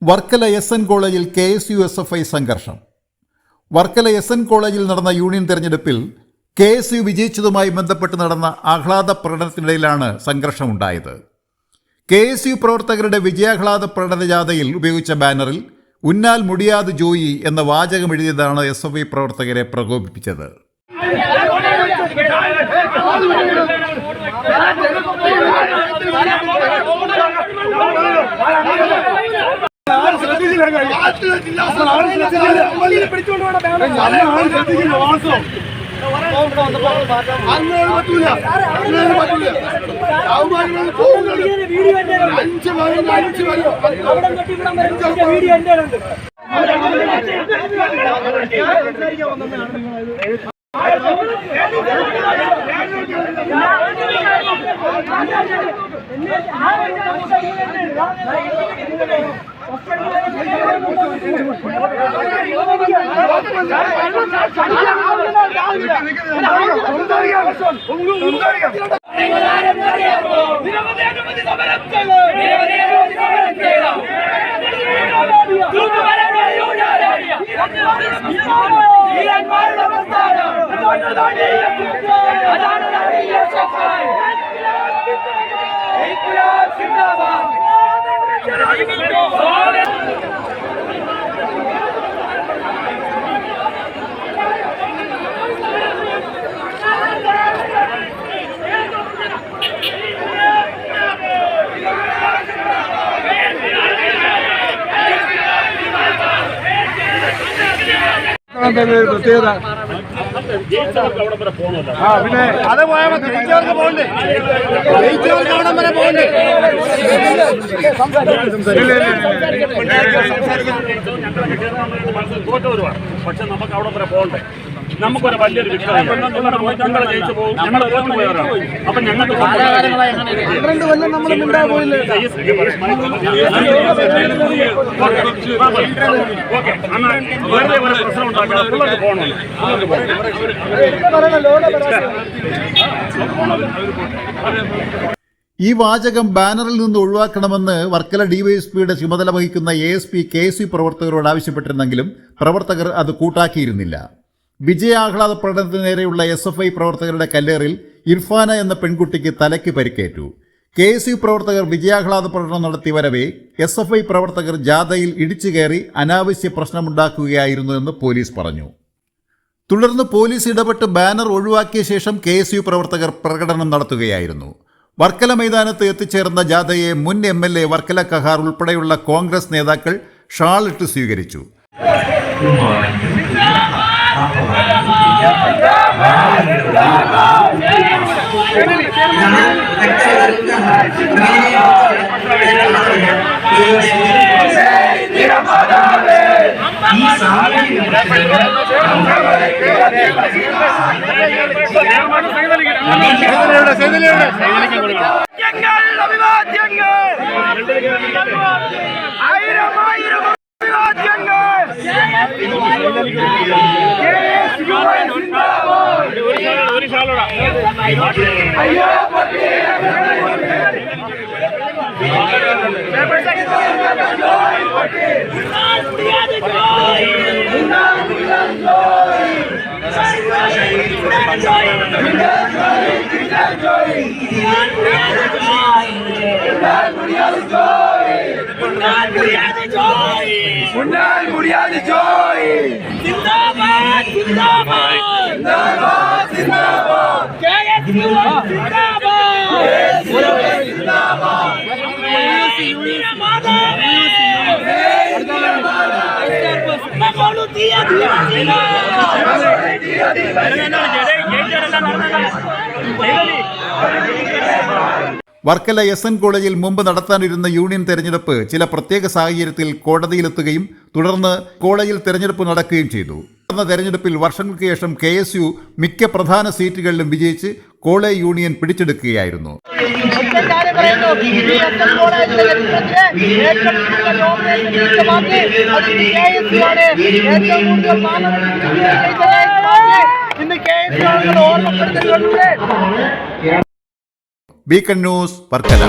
Varkala SN കോളേജിൽ KSU-SFI സംഘർഷം. Varkala SN കോളേജിൽ നടന്ന യൂണിയൻ തെരഞ്ഞെടുപ്പിൽ KSU വിജയിച്ചതുമായി ബന്ധപ്പെട്ട് നടന്ന ആഹ്ലാദ പ്രകടനത്തിനിടയിലാണ് സംഘർഷമുണ്ടായത്. KSU പ്രവർത്തകരുടെ വിജയാഹ്ലാദ പ്രകടന ജാഥയിൽ ഉപയോഗിച്ച ബാനറിൽ ഉന്നാൽ മുടിയാത് ജോയി എന്ന വാചകം എഴുതിയതാണ് SFI പ്രവർത്തകരെ പ്രകോപിപ്പിച്ചത്. പിന്നെ അത് പോയാൽ ജയിച്ചവർക്ക് പോകണ്ടേ, ജയിച്ചവർക്ക് അവിടം വരെ പോകണ്ടേ. തോറ്റവരുമാണ്, പക്ഷെ നമുക്ക് അവിടെ വരെ പോകണ്ടേ. നമുക്കൊരു വലിയൊരു വിക്ടറിയാണ്. ഞങ്ങൾ ജയിച്ചു പോകും, ഞങ്ങൾ തോറ്റു പോയവരാണ്. അപ്പൊ ഞങ്ങൾക്ക് വെറുതെ ഒരു പ്രശ്നം ഉണ്ടാക്കണം. പിള്ളേർക്ക് പോകണം. ഈ വാചകം ബാനറിൽ നിന്ന് ഒഴിവാക്കണമെന്ന് വർക്കല ഡിവൈഎസ്പിയുടെ ചുമതല വഹിക്കുന്ന ASP KSU പ്രവർത്തകരോട് ആവശ്യപ്പെട്ടിരുന്നെങ്കിലും പ്രവർത്തകർ അത് കൂട്ടാക്കിയിരുന്നില്ല. വിജയാഹ്ലാദ പ്രകടനത്തിന് നേരെയുള്ള SFI പ്രവർത്തകരുടെ കല്ലേറിൽ ഇർഫാന എന്ന പെൺകുട്ടിക്ക് തലയ്ക്ക് പരിക്കേറ്റു. KSU പ്രവർത്തകർ വിജയാഹ്ലാദ പ്രകടനം നടത്തി വരവെ SFI പ്രവർത്തകർ ജാഥയിൽ ഇടിച്ചു കയറി അനാവശ്യ പ്രശ്നമുണ്ടാക്കുകയായിരുന്നുവെന്ന് പോലീസ് പറഞ്ഞു. തുടർന്ന് പോലീസ് ഇടപെട്ട് ബാനർ ഒഴിവാക്കിയ ശേഷം KSU പ്രവർത്തകർ പ്രകടനം നടത്തുകയായിരുന്നു. വർക്കല മൈതാനത്ത് എത്തിച്ചേർന്ന ജാഥയെ മുൻ MLA വർക്കല കഹാർ ഉൾപ്പെടെയുള്ള കോൺഗ്രസ് നേതാക്കൾ ഷാളിട്ട് സ്വീകരിച്ചു. വർക്കല SN കോളേജിൽ മുമ്പ് നടത്താനിരുന്ന യൂണിയൻ തെരഞ്ഞെടുപ്പ് ചില പ്രത്യേക സാഹചര്യത്തിൽ കോടതിയിലെത്തുകയും തുടർന്ന് കോളേജിൽ തെരഞ്ഞെടുപ്പ് നടക്കുകയും ചെയ്തു. നടന്ന തെരഞ്ഞെടുപ്പിൽ വർഷങ്ങൾക്ക് ശേഷം KSU മിക്ക പ്രധാന സീറ്റുകളിലും വിജയിച്ച് കോളേജ് യൂണിയൻ പിടിച്ചെടുക്കുകയായിരുന്നു. Beacon News Varkala.